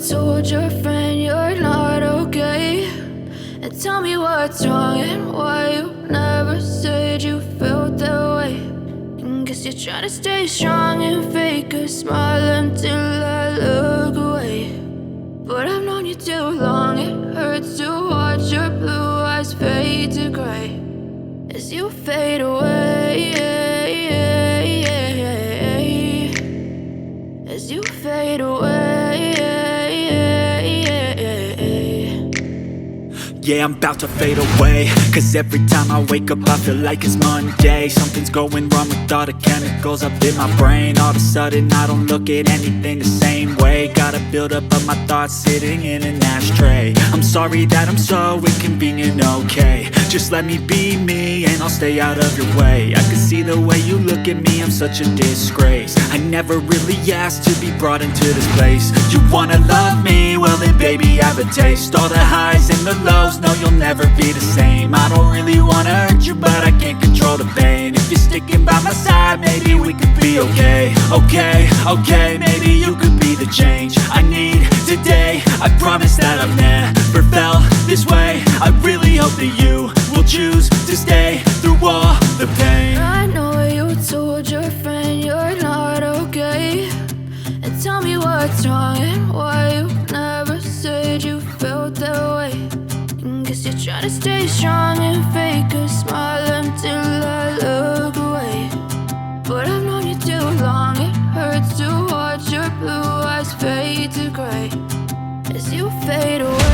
told your friend you're not okay? And tell me what's wrong and why you never said you felt that way. And guess you're trying to stay strong and fake a smile until I look away. But I've known you too long, it hurts to watch your blue eyes fade to gray as you fade away, as you fade away. Yeah, I'm about to fade away, cause every time I wake up I feel like it's Monday. Something's going wrong with all the chemicals up in my brain. All of a sudden I don't look at anything the same way. Got a buildup of my thoughts sitting in an ashtray. I'm sorry that I'm so inconvenient, okay? Just let me be me and I'll stay out of your way. I can see the way you look at me, I'm such a disgrace. I never really asked to be brought into this place. You wanna love me? Well then baby have a taste. All the highs and the lows, no, you'll never be the same. I don't really wanna hurt you, but I can't control the pain. If you're sticking by my side, maybe we could be okay. Okay, maybe you could be the change I need today. I promise that I've never felt this way. I really hope that you will choose to stay through all the pain. I know you told your friend you're not okay. And tell me what's wrong and why you never said you felt that way. Guess you're trying to stay strong and fake a smile until I look away. But I've known you too long, it hurts to watch your blue eyes fade to gray as you fade away.